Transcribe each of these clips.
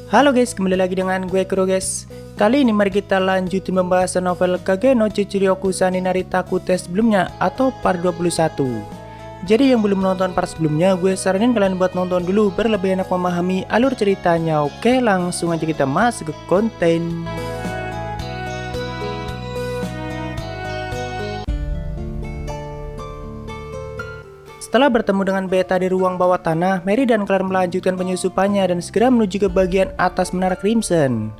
Halo guys, kembali lagi dengan gue Kuro guys. Kali ini mari kita lanjutin pembahasan novel Kage no Chichiryoku Sanni Naritaku tes sebelumnya atau part 21. Jadi yang belum nonton part sebelumnya, gue saranin kalian buat nonton dulu biar lebih enak memahami alur ceritanya. Oke, langsung aja kita masuk ke konten. Setelah bertemu dengan Beta di ruang bawah tanah, Mary dan Claire melanjutkan penyusupannya dan segera menuju ke bagian atas menara Crimson.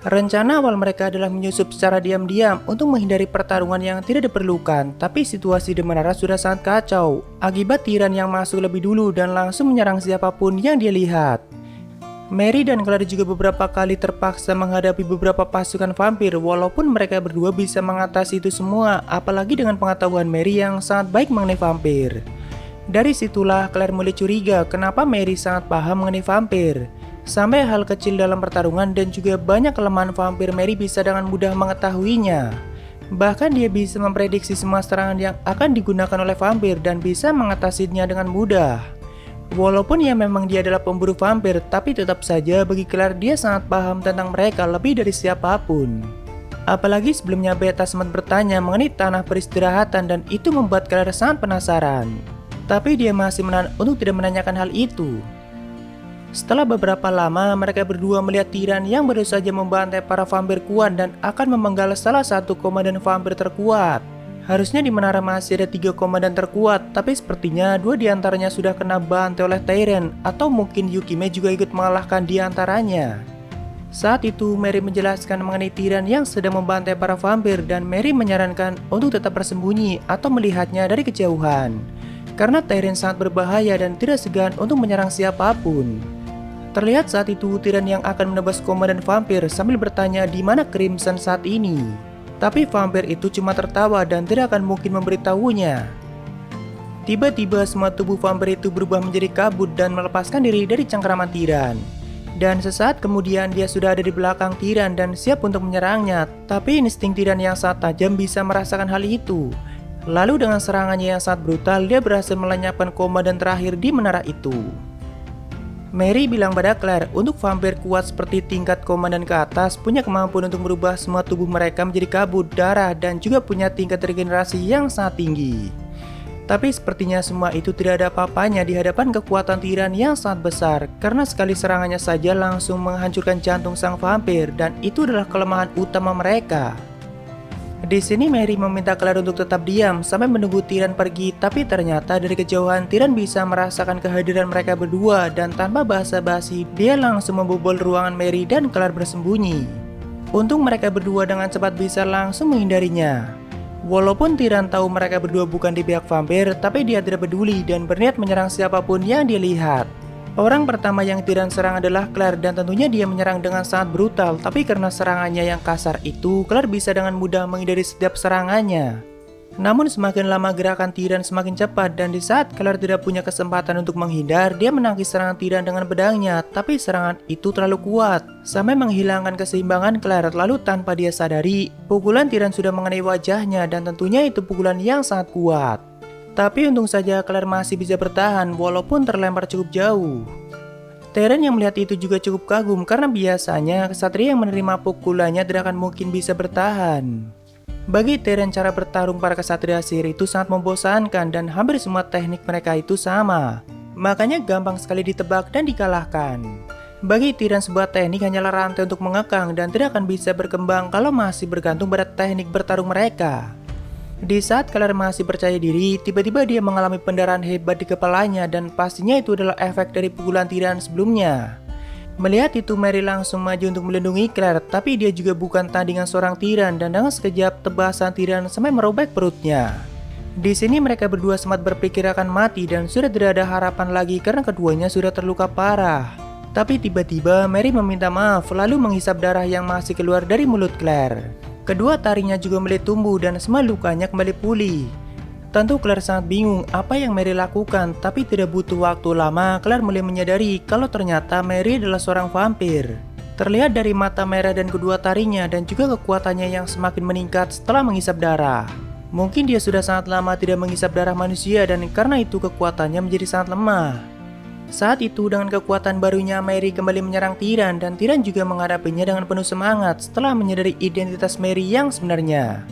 Rencana awal mereka adalah menyusup secara diam-diam untuk menghindari pertarungan yang tidak diperlukan, tapi situasi di menara sudah sangat kacau akibat tiran yang masuk lebih dulu dan langsung menyerang siapapun yang dia lihat. Mary dan Claire juga beberapa kali terpaksa menghadapi beberapa pasukan vampir walaupun mereka berdua bisa mengatasi itu semua, apalagi dengan pengetahuan Mary yang sangat baik mengenai vampir. Dari situlah Claire mulai curiga kenapa Mary sangat paham mengenai vampir. Sampai hal kecil dalam pertarungan dan juga banyak kelemahan vampir Mary bisa dengan mudah mengetahuinya. Bahkan dia bisa memprediksi semua serangan yang akan digunakan oleh vampir dan bisa mengatasinya dengan mudah. Walaupun ya memang dia adalah pemburu vampir, tapi tetap saja bagi Claire dia sangat paham tentang mereka lebih dari siapapun. Apalagi sebelumnya Beta sempat bertanya mengenai tanah peristirahatan dan itu membuat Claire sangat penasaran. Tapi dia masih menahan untuk tidak menanyakan hal itu. Setelah beberapa lama, mereka berdua melihat tiran yang baru saja membantai para vampir kuat dan akan memenggal salah satu komandan vampir terkuat. Harusnya di menara masih ada 3 komandan terkuat, tapi sepertinya 2 diantaranya sudah kena bantai oleh Tyrant, atau mungkin Yukime juga ikut mengalahkan diantaranya. Saat itu, Mary menjelaskan mengenai tiran yang sedang membantai para vampir dan Mary menyarankan untuk tetap bersembunyi atau melihatnya dari kejauhan. Karena Tyrant sangat berbahaya dan tidak segan untuk menyerang siapapun. Terlihat saat itu tiran yang akan menebas komandan vampir sambil bertanya di mana Crimson saat ini. Tapi vampir itu cuma tertawa dan tidak akan mungkin memberitahunya. Tiba-tiba semua tubuh vampir itu berubah menjadi kabut dan melepaskan diri dari cengkeraman tiran. Dan sesaat kemudian dia sudah ada di belakang tiran dan siap untuk menyerangnya. Tapi insting tiran yang sangat tajam bisa merasakan hal itu. Lalu dengan serangannya yang sangat brutal, dia berhasil melenyapkan komandan terakhir di menara itu. Mary bilang pada Claire untuk vampir kuat seperti tingkat komandan ke atas punya kemampuan untuk merubah semua tubuh mereka menjadi kabut, darah, dan juga punya tingkat regenerasi yang sangat tinggi. Tapi sepertinya semua itu tidak ada apa-apanya di hadapan kekuatan tiran yang sangat besar, karena sekali serangannya saja langsung menghancurkan jantung sang vampir dan itu adalah kelemahan utama mereka. Di sini Mary meminta Claire untuk tetap diam sampai menunggu tiran pergi, tapi ternyata dari kejauhan tiran bisa merasakan kehadiran mereka berdua dan tanpa basa-basi dia langsung membobol ruangan Mary dan Claire bersembunyi. Untung mereka berdua dengan cepat bisa langsung menghindarinya. Walaupun tiran tahu mereka berdua bukan di pihak vampir, tapi dia tidak peduli dan berniat menyerang siapapun yang dia lihat. Orang pertama yang tiran serang adalah Claire dan tentunya dia menyerang dengan sangat brutal, tapi karena serangannya yang kasar itu, Claire bisa dengan mudah menghindari setiap serangannya. Namun semakin lama gerakan tiran semakin cepat dan di saat Claire tidak punya kesempatan untuk menghindar, dia menangkis serangan tiran dengan pedangnya, tapi serangan itu terlalu kuat, sampai menghilangkan keseimbangan Claire. Lalu tanpa dia sadari, pukulan tiran sudah mengenai wajahnya dan tentunya itu pukulan yang sangat kuat. Tapi untung saja Claire masih bisa bertahan walaupun terlempar cukup jauh. Tyrant yang melihat itu juga cukup kagum karena biasanya kesatria yang menerima pukulannya tidak akan mungkin bisa bertahan. Bagi Tyrant cara bertarung para kesatria sihir itu sangat membosankan dan hampir semua teknik mereka itu sama. Makanya gampang sekali ditebak dan dikalahkan. Bagi Tyrant sebuah teknik hanyalah rantai untuk mengekang dan tidak akan bisa berkembang kalau masih bergantung pada teknik bertarung mereka. Di saat Claire masih percaya diri, tiba-tiba dia mengalami pendarahan hebat di kepalanya dan pastinya itu adalah efek dari pukulan tiran sebelumnya. Melihat itu Mary langsung maju untuk melindungi Claire, tapi dia juga bukan tandingan seorang tiran dan dengan sekejap tebasan tiran sampai merobek perutnya. Di sini mereka berdua sempat berpikir akan mati dan sudah tidak ada harapan lagi karena keduanya sudah terluka parah. Tapi tiba-tiba Mary meminta maaf lalu menghisap darah yang masih keluar dari mulut Claire. Kedua taringnya juga mulai tumbuh dan semua lukanya kembali pulih. Tentu Claire sangat bingung apa yang Mary lakukan, tapi tidak butuh waktu lama Claire mulai menyadari kalau ternyata Mary adalah seorang vampir. Terlihat dari mata merah dan kedua taringnya dan juga kekuatannya yang semakin meningkat setelah menghisap darah. Mungkin dia sudah sangat lama tidak menghisap darah manusia dan karena itu kekuatannya menjadi sangat lemah. Saat itu dengan kekuatan barunya Mary kembali menyerang Tyrion dan Tyrion juga menghadapinya dengan penuh semangat setelah menyadari identitas Mary yang sebenarnya.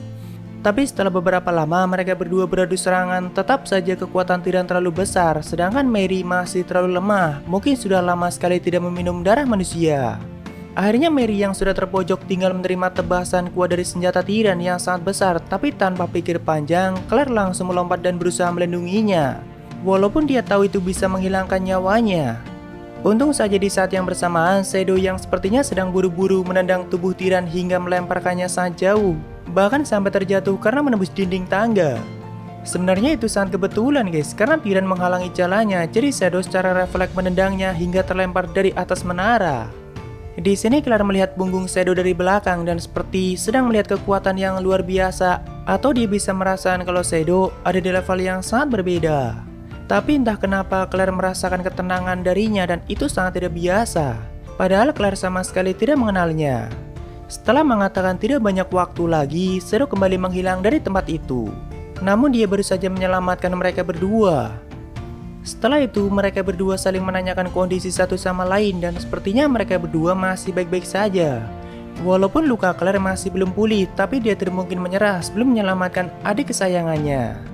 Tapi setelah beberapa lama mereka berdua beradu serangan, tetap saja kekuatan Tyrion terlalu besar sedangkan Mary masih terlalu lemah, mungkin sudah lama sekali tidak meminum darah manusia. Akhirnya Mary yang sudah terpojok tinggal menerima tebasan kuat dari senjata Tyrion yang sangat besar, tapi tanpa pikir panjang, Claire langsung melompat dan berusaha melindunginya. Walaupun dia tahu itu bisa menghilangkan nyawanya. Untung saja di saat yang bersamaan, Shadow yang sepertinya sedang buru-buru menendang tubuh Tyrion hingga melemparkannya sangat jauh, bahkan sampai terjatuh karena menembus dinding tangga. Sebenarnya itu sangat kebetulan guys, karena Tyrion menghalangi jalannya, jadi Shadow secara refleks menendangnya hingga terlempar dari atas menara. Di sini Claire melihat punggung Shadow dari belakang dan seperti sedang melihat kekuatan yang luar biasa, atau dia bisa merasakan kalau Shadow ada di level yang sangat berbeda. Tapi entah kenapa Claire merasakan ketenangan darinya dan itu sangat tidak biasa. Padahal Claire sama sekali tidak mengenalnya. Setelah mengatakan tidak banyak waktu lagi, Shadow kembali menghilang dari tempat itu. Namun dia baru saja menyelamatkan mereka berdua. Setelah itu mereka berdua saling menanyakan kondisi satu sama lain dan sepertinya mereka berdua masih baik-baik saja. Walaupun luka Claire masih belum pulih, tapi dia tidak mungkin menyerah sebelum menyelamatkan adik kesayangannya.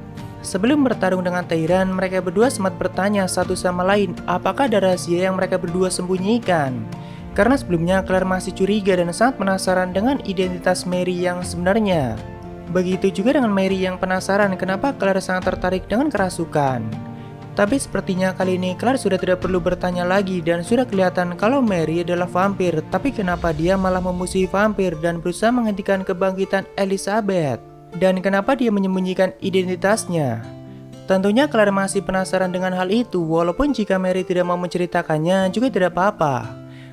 Sebelum bertarung dengan Tyrion, mereka berdua sempat bertanya satu sama lain apakah ada rahasia yang mereka berdua sembunyikan. Karena sebelumnya Claire masih curiga dan sangat penasaran dengan identitas Mary yang sebenarnya. Begitu juga dengan Mary yang penasaran kenapa Claire sangat tertarik dengan kerasukan. Tapi sepertinya kali ini Claire sudah tidak perlu bertanya lagi dan sudah kelihatan kalau Mary adalah vampir. Tapi kenapa dia malah memusuhi vampir dan berusaha menghentikan kebangkitan Elizabeth? Dan kenapa dia menyembunyikan identitasnya? Tentunya Claire masih penasaran dengan hal itu, walaupun jika Mary tidak mau menceritakannya juga tidak apa-apa.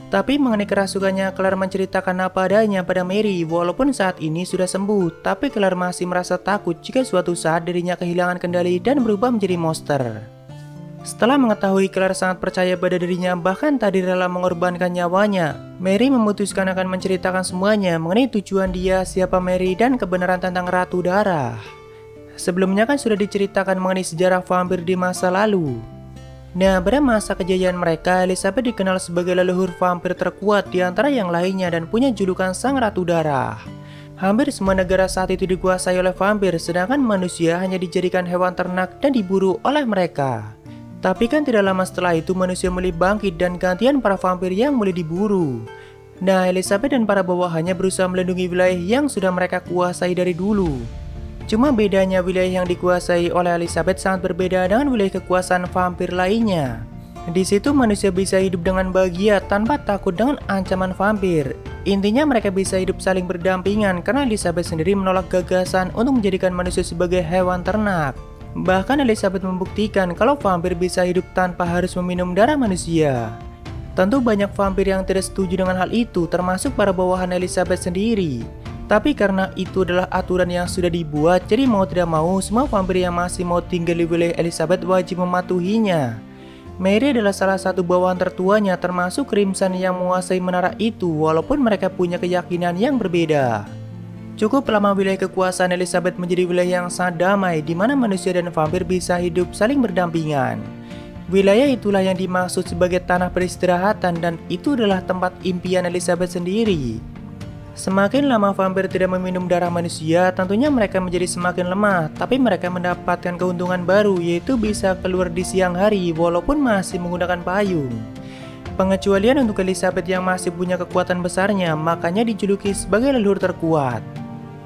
Tapi mengenai kerasukannya, Claire menceritakan apa adanya pada Mary, walaupun saat ini sudah sembuh. Tapi Claire masih merasa takut jika suatu saat dirinya kehilangan kendali dan berubah menjadi monster. Setelah mengetahui Claire sangat percaya pada dirinya, bahkan tadi rela mengorbankan nyawanya, Mary memutuskan akan menceritakan semuanya mengenai tujuan dia, siapa Mary, dan kebenaran tentang Ratu Darah. Sebelumnya kan sudah diceritakan mengenai sejarah vampir di masa lalu. Nah, pada masa kejayaan mereka, Elizabeth dikenal sebagai leluhur vampir terkuat di antara yang lainnya dan punya julukan Sang Ratu Darah. Hampir semua negara saat itu dikuasai oleh vampir, sedangkan manusia hanya dijadikan hewan ternak dan diburu oleh mereka. Tapi kan tidak lama setelah itu manusia mulai bangkit dan gantian para vampir yang mulai diburu. Nah, Elizabeth dan para bawahannya berusaha melindungi wilayah yang sudah mereka kuasai dari dulu. Cuma bedanya wilayah yang dikuasai oleh Elizabeth sangat berbeda dengan wilayah kekuasaan vampir lainnya. Di situ manusia bisa hidup dengan bahagia tanpa takut dengan ancaman vampir. Intinya mereka bisa hidup saling berdampingan karena Elizabeth sendiri menolak gagasan untuk menjadikan manusia sebagai hewan ternak. Bahkan Elizabeth membuktikan kalau vampir bisa hidup tanpa harus meminum darah manusia. Tentu banyak vampir yang tidak setuju dengan hal itu, termasuk para bawahan Elizabeth sendiri. Tapi karena itu adalah aturan yang sudah dibuat, jadi mau tidak mau semua vampir yang masih mau tinggal di wilayah Elizabeth wajib mematuhinya. Mary adalah salah satu bawahan tertuanya, termasuk Crimson yang menguasai menara itu, walaupun mereka punya keyakinan yang berbeda. Cukup lama wilayah kekuasaan Elizabeth menjadi wilayah yang sangat damai, di mana manusia dan vampir bisa hidup saling berdampingan. Wilayah itulah yang dimaksud sebagai tanah peristirahatan dan itu adalah tempat impian Elizabeth sendiri. Semakin lama vampir tidak meminum darah manusia, tentunya mereka menjadi semakin lemah, tapi mereka mendapatkan keuntungan baru, yaitu bisa keluar di siang hari walaupun masih menggunakan payung. Pengecualian untuk Elizabeth yang masih punya kekuatan besarnya, makanya dijuluki sebagai leluhur terkuat.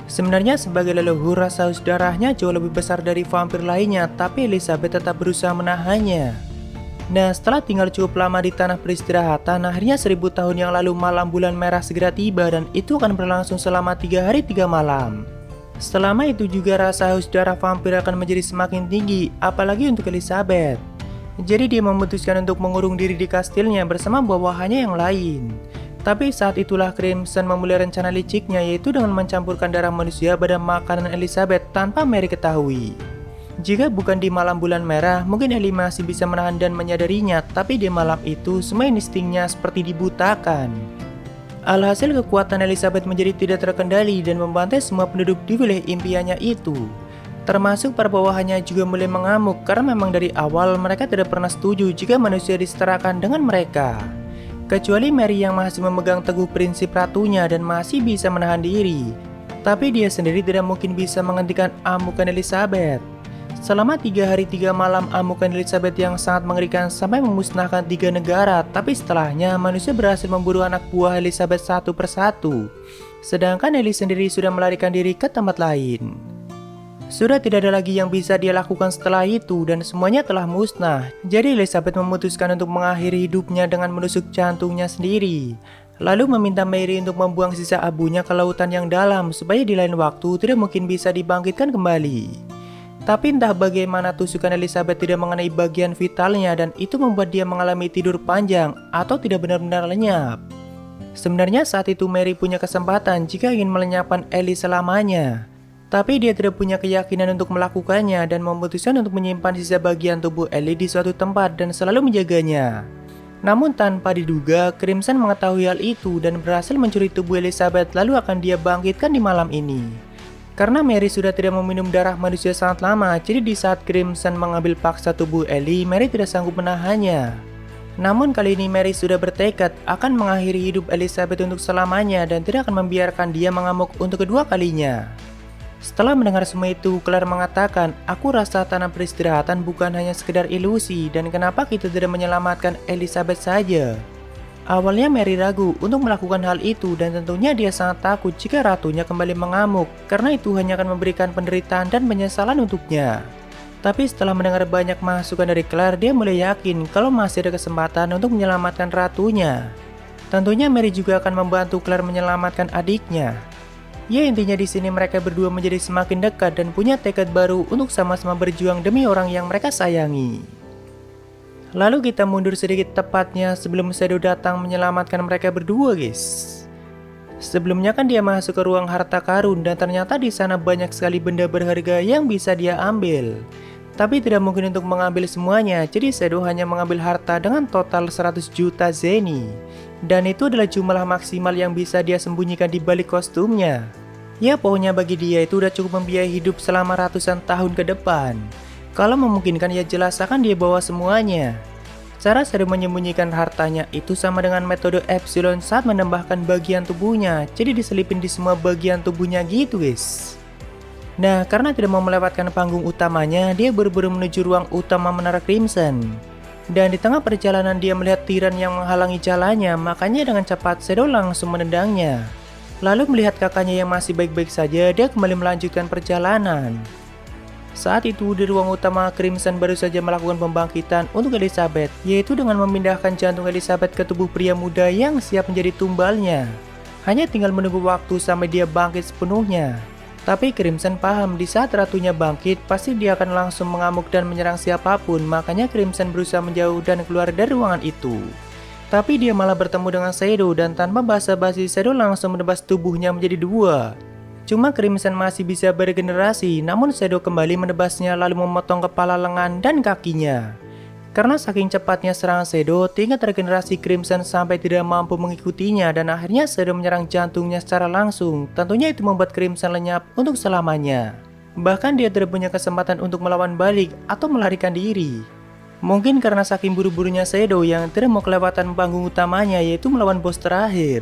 Sebenarnya sebagai leluhur, rasa haus darahnya jauh lebih besar dari vampir lainnya, tapi Elizabeth tetap berusaha menahannya. Nah, setelah tinggal cukup lama di tanah peristirahatan, akhirnya 1000 tahun yang lalu malam bulan merah segera tiba dan itu akan berlangsung selama 3 hari 3 malam. Selama itu juga rasa haus darah vampir akan menjadi semakin tinggi, apalagi untuk Elizabeth. Jadi dia memutuskan untuk mengurung diri di kastilnya bersama bawahannya yang lain. Tapi saat itulah Crimson memulai rencana liciknya, yaitu dengan mencampurkan darah manusia pada makanan Elizabeth tanpa Mary ketahui. Jika bukan di malam bulan merah, mungkin Ellie masih bisa menahan dan menyadarinya, tapi di malam itu semua instingnya seperti dibutakan. Alhasil kekuatan Elizabeth menjadi tidak terkendali dan membantai semua penduduk di wilayah impiannya itu. Termasuk para bawahannya juga mulai mengamuk karena memang dari awal mereka tidak pernah setuju jika manusia disetarakan dengan mereka. Kecuali Mary yang masih memegang teguh prinsip ratunya dan masih bisa menahan diri. Tapi dia sendiri tidak mungkin bisa menghentikan amukan Elizabeth. Selama 3 hari 3 malam amukan Elizabeth yang sangat mengerikan sampai memusnahkan 3 negara. Tapi setelahnya manusia berhasil memburu anak buah Elizabeth satu persatu. Sedangkan Ellie sendiri sudah melarikan diri ke tempat lain. Sudah tidak ada lagi yang bisa dia lakukan setelah itu dan semuanya telah musnah. Jadi Elizabeth memutuskan untuk mengakhiri hidupnya dengan menusuk jantungnya sendiri. Lalu meminta Mary untuk membuang sisa abunya ke lautan yang dalam supaya di lain waktu tidak mungkin bisa dibangkitkan kembali. Tapi entah bagaimana tusukan Elizabeth tidak mengenai bagian vitalnya dan itu membuat dia mengalami tidur panjang atau tidak benar-benar lenyap. Sebenarnya saat itu Mary punya kesempatan jika ingin melenyapkan Ellie selamanya. Tapi dia tidak punya keyakinan untuk melakukannya dan memutuskan untuk menyimpan sisa bagian tubuh Ellie di suatu tempat dan selalu menjaganya. Namun tanpa diduga, Crimson mengetahui hal itu dan berhasil mencuri tubuh Elizabeth lalu akan dia bangkitkan di malam ini. Karena Mary sudah tidak meminum darah manusia sangat lama, jadi di saat Crimson mengambil paksa tubuh Ellie, Mary tidak sanggup menahannya. Namun kali ini Mary sudah bertekad akan mengakhiri hidup Elizabeth untuk selamanya dan tidak akan membiarkan dia mengamuk untuk kedua kalinya. Setelah mendengar semua itu, Claire mengatakan, aku rasa tanah peristirahatan bukan hanya sekedar ilusi dan kenapa kita tidak menyelamatkan Elizabeth saja. Awalnya Mary ragu untuk melakukan hal itu dan tentunya dia sangat takut jika ratunya kembali mengamuk karena itu hanya akan memberikan penderitaan dan penyesalan untuknya. Tapi setelah mendengar banyak masukan dari Claire, dia mulai yakin kalau masih ada kesempatan untuk menyelamatkan ratunya. Tentunya Mary juga akan membantu Claire menyelamatkan adiknya. Ya intinya di sini mereka berdua menjadi semakin dekat dan punya tekad baru untuk sama-sama berjuang demi orang yang mereka sayangi. Lalu kita mundur sedikit tepatnya sebelum Shadow datang menyelamatkan mereka berdua guys. Sebelumnya kan dia masuk ke ruang harta karun dan ternyata di sana banyak sekali benda berharga yang bisa dia ambil. Tapi tidak mungkin untuk mengambil semuanya, jadi Shadow hanya mengambil harta dengan total 100 juta zeni. Dan itu adalah jumlah maksimal yang bisa dia sembunyikan di balik kostumnya. Ya pokoknya bagi dia itu udah cukup membiayai hidup selama ratusan tahun ke depan. Kalau memungkinkan ya jelas akan dia bawa semuanya. Cara Shadow menyembunyikan hartanya itu sama dengan metode Epsilon saat menambahkan bagian tubuhnya. Jadi diselipin di semua bagian tubuhnya gitu guys. Nah karena tidak mau melewatkan panggung utamanya, dia buru-buru menuju ruang utama Menara Crimson. Dan di tengah perjalanan dia melihat tiran yang menghalangi jalannya, makanya dengan cepat Shadow langsung menendangnya. Lalu melihat kakaknya yang masih baik-baik saja, dia kembali melanjutkan perjalanan. Saat itu di ruang utama Crimson baru saja melakukan pembangkitan untuk Elizabeth, yaitu dengan memindahkan jantung Elizabeth ke tubuh pria muda yang siap menjadi tumbalnya. Hanya tinggal menunggu waktu sampai dia bangkit sepenuhnya. Tapi Crimson paham di saat ratunya bangkit, pasti dia akan langsung mengamuk dan menyerang siapapun, makanya Crimson berusaha menjauh dan keluar dari ruangan itu. Tapi dia malah bertemu dengan Shadow dan tanpa basa-basi Shadow langsung menebas tubuhnya menjadi dua. Cuma Crimson masih bisa beregenerasi, namun Shadow kembali menebasnya lalu memotong kepala lengan dan kakinya. Karena saking cepatnya serangan Shadow, tingkat regenerasi Crimson sampai tidak mampu mengikutinya dan akhirnya Shadow menyerang jantungnya secara langsung. Tentunya itu membuat Crimson lenyap untuk selamanya. Bahkan dia tidak punya kesempatan untuk melawan balik atau melarikan diri. Mungkin karena saking buru-burunya Shadow yang tidak mau kelewatan panggung utamanya yaitu melawan bos terakhir.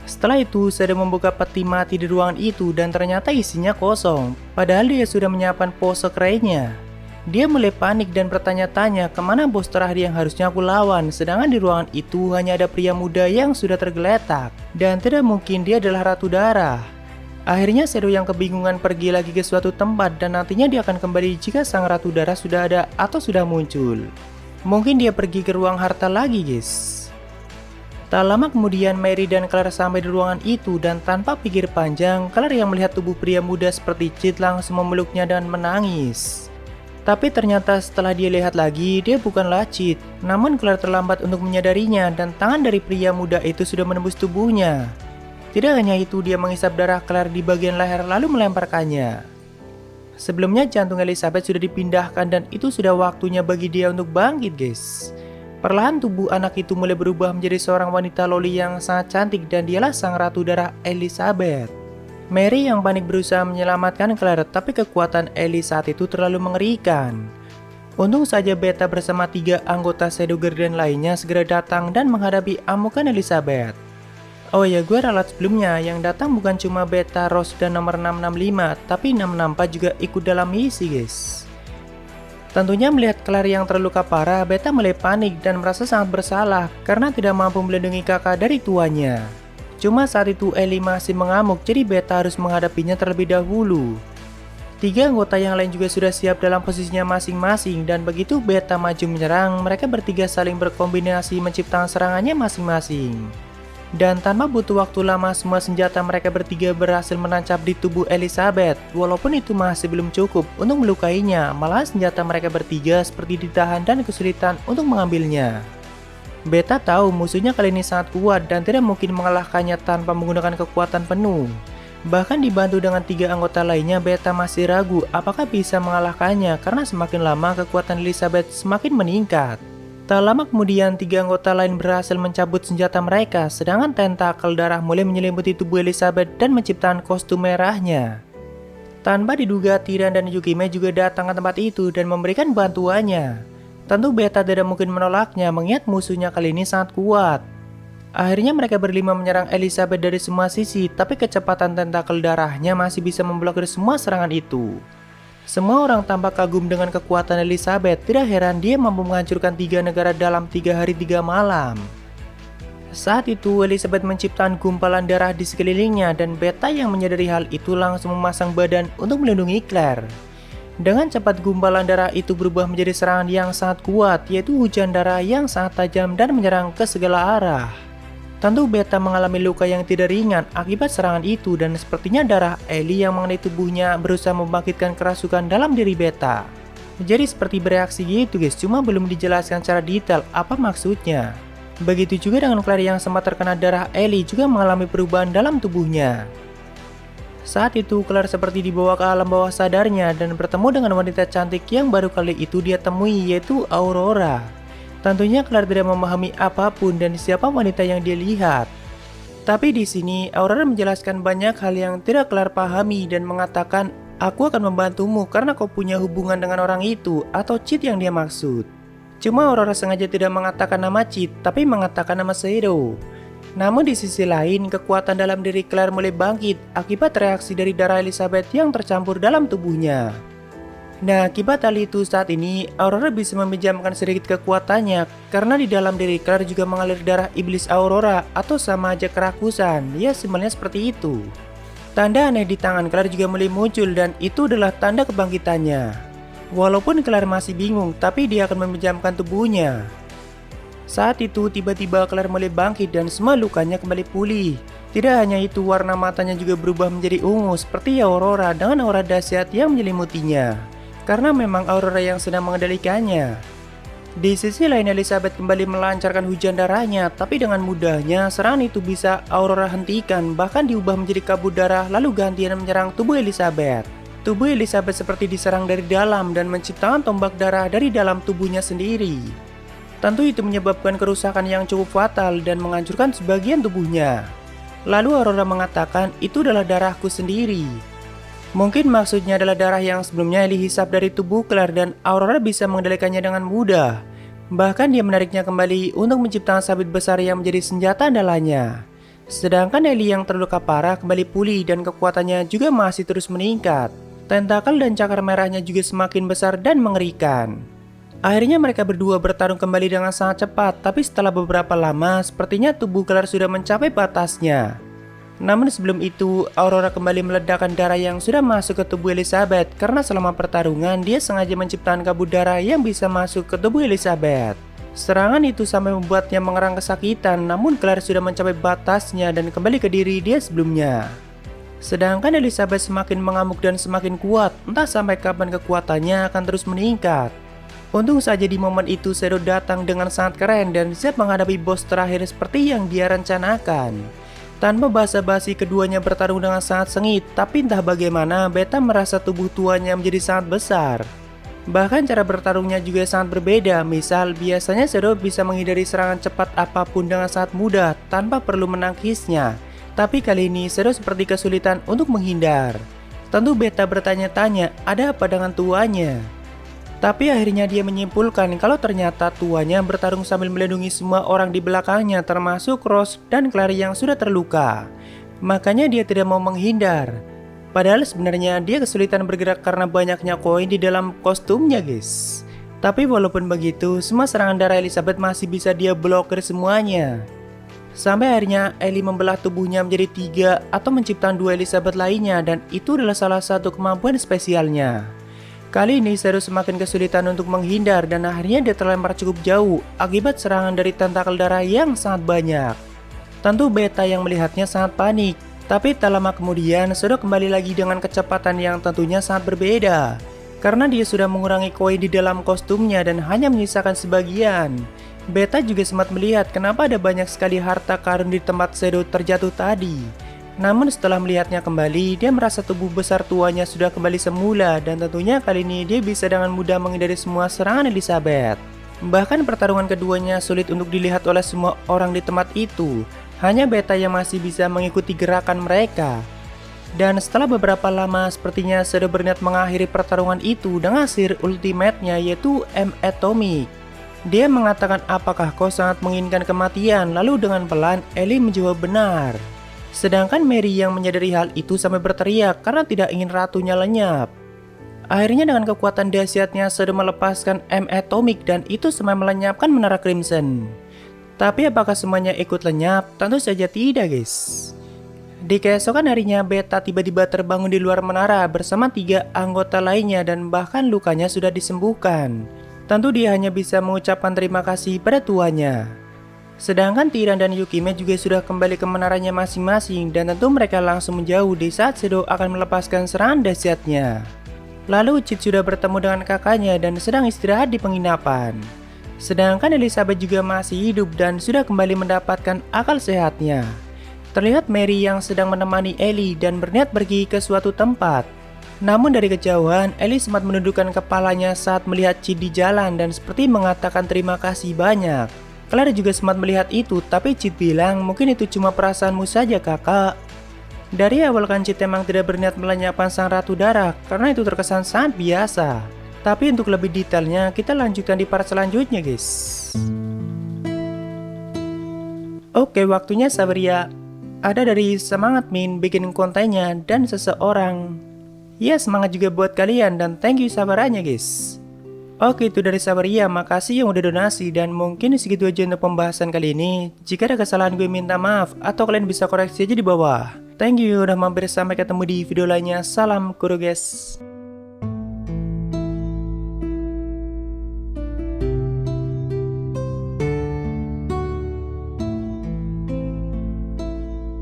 Setelah itu Shadow membuka peti mati di ruangan itu dan ternyata isinya kosong. Padahal dia sudah menyiapkan pose lainnya. Dia mulai panik dan bertanya-tanya kemana bos terakhir yang harusnya aku lawan. Sedangkan di ruangan itu hanya ada pria muda yang sudah tergeletak. Dan tidak mungkin dia adalah Ratu Darah. Akhirnya Shadow yang kebingungan pergi lagi ke suatu tempat dan nantinya dia akan kembali jika sang Ratu Darah sudah ada atau sudah muncul. Mungkin dia pergi ke ruang harta lagi guys. Tak lama kemudian Mary dan Claire sampai di ruangan itu dan tanpa pikir panjang, Claire yang melihat tubuh pria muda seperti Cid langsung memeluknya dan menangis. Tapi ternyata setelah dia lihat lagi, dia bukanlah Cid. Namun Claire terlambat untuk menyadarinya dan tangan dari pria muda itu sudah menembus tubuhnya. Tidak hanya itu, dia menghisap darah Claire di bagian leher lalu melemparkannya. Sebelumnya jantung Elizabeth sudah dipindahkan dan itu sudah waktunya bagi dia untuk bangkit guys. Perlahan tubuh anak itu mulai berubah menjadi seorang wanita loli yang sangat cantik dan dialah sang Ratu Darah Elizabeth. Mary yang panik berusaha menyelamatkan Claire, tapi kekuatan Ellie saat itu terlalu mengerikan. Untung saja Beta bersama 3 anggota Shadow Guardian lainnya segera datang dan menghadapi amukan Elizabeth. Oh ya, gue ralat sebelumnya, yang datang bukan cuma Beta, Rose, dan nomor 665, tapi 664 juga ikut dalam misi, guys. Tentunya melihat Claire yang terluka parah, Beta mulai panik dan merasa sangat bersalah karena tidak mampu melindungi kakak dari tuannya. Cuma saat itu Ellie masih mengamuk, jadi Beta harus menghadapinya terlebih dahulu. 3 anggota yang lain juga sudah siap dalam posisinya masing-masing, dan begitu Beta maju menyerang, mereka bertiga saling berkombinasi menciptakan serangannya masing-masing. Dan tanpa butuh waktu lama, semua senjata mereka bertiga berhasil menancap di tubuh Elizabeth. Walaupun itu masih belum cukup untuk melukainya, malah senjata mereka bertiga seperti ditahan dan kesulitan untuk mengambilnya. Beta tahu musuhnya kali ini sangat kuat dan tidak mungkin mengalahkannya tanpa menggunakan kekuatan penuh. Bahkan dibantu dengan 3 anggota lainnya, Beta masih ragu apakah bisa mengalahkannya karena semakin lama kekuatan Elizabeth semakin meningkat. Tak lama kemudian 3 anggota lain berhasil mencabut senjata mereka, sedangkan tentakel darah mulai menyelimuti tubuh Elizabeth dan menciptakan kostum merahnya. Tanpa diduga, Tyrion dan Yukime juga datang ke tempat itu dan memberikan bantuannya. Tentu Beta tidak mungkin menolaknya mengingat musuhnya kali ini sangat kuat. Akhirnya mereka berlima menyerang Elizabeth dari semua sisi, tapi kecepatan tentakel darahnya masih bisa memblokir semua serangan itu. Semua orang tampak kagum dengan kekuatan Elizabeth, tidak heran dia mampu menghancurkan 3 negara dalam 3 hari 3 malam. Saat itu Elizabeth menciptakan gumpalan darah di sekelilingnya dan Beta yang menyadari hal itu langsung memasang badan untuk melindungi Claire. Dengan cepat gumpalan darah itu berubah menjadi serangan yang sangat kuat, yaitu hujan darah yang sangat tajam dan menyerang ke segala arah. Tentu Beta mengalami luka yang tidak ringan akibat serangan itu dan sepertinya darah Ellie yang mengenai tubuhnya berusaha membangkitkan kerasukan dalam diri Beta. Jadi seperti bereaksi gitu guys, cuma belum dijelaskan secara detail apa maksudnya. Begitu juga dengan Claire yang sempat terkena darah Ellie juga mengalami perubahan dalam tubuhnya. Saat itu Claire seperti dibawa ke alam bawah sadarnya dan bertemu dengan wanita cantik yang baru kali itu dia temui, yaitu Aurora. Tentunya Claire tidak memahami apapun dan siapa wanita yang dia lihat. Tapi di sini Aurora menjelaskan banyak hal yang tidak Claire pahami dan mengatakan, "Aku akan membantumu karena kau punya hubungan dengan orang itu," atau cheat yang dia maksud. Cuma Aurora sengaja tidak mengatakan nama cheat, tapi mengatakan nama Shadow. Namun di sisi lain, kekuatan dalam diri Claire mulai bangkit akibat reaksi dari darah Elizabeth yang tercampur dalam tubuhnya. Nah, akibat hal itu saat ini, Aurora bisa meminjamkan sedikit kekuatannya karena di dalam diri Claire juga mengalir darah iblis Aurora atau sama aja kerakusan, ya simpelnya seperti itu. Tanda aneh di tangan Claire juga mulai muncul dan itu adalah tanda kebangkitannya. Walaupun Claire masih bingung, tapi dia akan meminjamkan tubuhnya. Saat itu tiba-tiba Claire mulai bangkit dan semua lukanya kembali pulih. Tidak hanya itu, warna matanya juga berubah menjadi ungu seperti Aurora dengan aura dahsyat yang menyelimutinya. Karena memang Aurora yang sedang mengendalikannya. Di sisi lain Elizabeth kembali melancarkan hujan darahnya, tapi dengan mudahnya serangan itu bisa Aurora hentikan, bahkan diubah menjadi kabut darah lalu gantian menyerang tubuh Elizabeth. Tubuh Elizabeth seperti diserang dari dalam dan menciptakan tombak darah dari dalam tubuhnya sendiri. Tentu itu menyebabkan kerusakan yang cukup fatal dan menghancurkan sebagian tubuhnya. Lalu Aurora mengatakan, "Itu adalah darahku sendiri." Mungkin maksudnya adalah darah yang sebelumnya Ellie hisap dari tubuh Claire dan Aurora bisa mengendalikannya dengan mudah. Bahkan dia menariknya kembali untuk menciptakan sabit besar yang menjadi senjata andalannya. Sedangkan Ellie yang terluka parah kembali pulih dan kekuatannya juga masih terus meningkat. Tentakel dan cakar merahnya juga semakin besar dan mengerikan. Akhirnya mereka berdua bertarung kembali dengan sangat cepat, tapi setelah beberapa lama sepertinya tubuh Claire sudah mencapai batasnya. Namun sebelum itu, Aurora kembali meledakkan darah yang sudah masuk ke tubuh Elizabeth karena selama pertarungan dia sengaja menciptakan kabut darah yang bisa masuk ke tubuh Elizabeth. Serangan itu sampai membuatnya mengerang kesakitan, namun Claire sudah mencapai batasnya dan kembali ke diri dia sebelumnya. Sedangkan Elizabeth semakin mengamuk dan semakin kuat, entah sampai kapan kekuatannya akan terus meningkat. Untung saja di momen itu Shadow datang dengan sangat keren dan siap menghadapi bos terakhir seperti yang dia rencanakan. Tanpa basa-basi keduanya bertarung dengan sangat sengit, tapi entah bagaimana Beta merasa tubuh tuannya menjadi sangat besar. Bahkan cara bertarungnya juga sangat berbeda, misal biasanya Shadow bisa menghindari serangan cepat apapun dengan sangat mudah tanpa perlu menangkisnya. Tapi kali ini Shadow seperti kesulitan untuk menghindar. Tentu Beta bertanya-tanya ada apa dengan tuanya. Tapi akhirnya dia menyimpulkan kalau ternyata tuanya bertarung sambil melindungi semua orang di belakangnya termasuk Rose dan Claire yang sudah terluka. Makanya dia tidak mau menghindar. Padahal sebenarnya dia kesulitan bergerak karena banyaknya koin di dalam kostumnya guys. Tapi walaupun begitu, semua serangan darah Elizabeth masih bisa dia blokir semuanya. Sampai akhirnya Ellie membelah tubuhnya menjadi 3 atau menciptakan 2 Elizabeth lainnya dan itu adalah salah satu kemampuan spesialnya. Kali ini Shadow semakin kesulitan untuk menghindar dan akhirnya dia terlempar cukup jauh akibat serangan dari tentakel darah yang sangat banyak. Tentu Beta yang melihatnya sangat panik, tapi tak lama kemudian Shadow kembali lagi dengan kecepatan yang tentunya sangat berbeda. Karena dia sudah mengurangi koin di dalam kostumnya dan hanya menyisakan sebagian. Beta juga sempat melihat kenapa ada banyak sekali harta karun di tempat Shadow terjatuh tadi. Namun setelah melihatnya kembali, dia merasa tubuh besar tuanya sudah kembali semula dan tentunya kali ini dia bisa dengan mudah menghindari semua serangan Elizabeth. Bahkan pertarungan keduanya sulit untuk dilihat oleh semua orang di tempat itu. Hanya Beta yang masih bisa mengikuti gerakan mereka. Dan setelah beberapa lama sepertinya Shadow berniat mengakhiri pertarungan itu dengan sihir ultimate-nya yaitu M-Atomic. Dia mengatakan apakah kau sangat menginginkan kematian, lalu dengan pelan Ellie menjawab benar. Sedangkan Mary yang menyadari hal itu sampai berteriak karena tidak ingin ratunya lenyap. Akhirnya dengan kekuatan dahsyatnya Shadow melepaskan M-Atomic dan itu semai melenyapkan menara Crimson. Tapi apakah semuanya ikut lenyap? Tentu saja tidak guys. Di keesokan harinya Beta tiba-tiba terbangun di luar menara bersama 3 anggota lainnya dan bahkan lukanya sudah disembuhkan. Tentu dia hanya bisa mengucapkan terima kasih pada tuanya. Sedangkan Tyrion dan Yukime juga sudah kembali ke menaranya masing-masing dan tentu mereka langsung menjauh di saat Shadow akan melepaskan serangan dahsyatnya. Lalu Chit sudah bertemu dengan kakaknya dan sedang istirahat di penginapan. Sedangkan Elizabeth juga masih hidup dan sudah kembali mendapatkan akal sehatnya. Terlihat Mary yang sedang menemani Ellie dan berniat pergi ke suatu tempat. Namun dari kejauhan, Ellie sempat menundukkan kepalanya saat melihat Chit di jalan dan seperti mengatakan terima kasih banyak. Claire juga sempat melihat itu, tapi Chit bilang mungkin itu cuma perasaanmu saja kakak. Dari awal kan Chit emang tidak berniat melenyapkan sang ratu darah karena itu terkesan sangat biasa. Tapi untuk lebih detailnya kita lanjutkan di part selanjutnya guys. Oke, waktunya sabar ya. Ada dari Semangat Min bikin kontennya dan seseorang. Ya semangat juga buat kalian dan thank you sabarannya guys. Oke itu dari Sabaria, makasih yang udah donasi dan mungkin segitu aja untuk pembahasan kali ini. Jika ada kesalahan gue minta maaf atau kalian bisa koreksi aja di bawah. Thank you udah mampir, sampai ketemu di video lainnya. Salam kuru guys.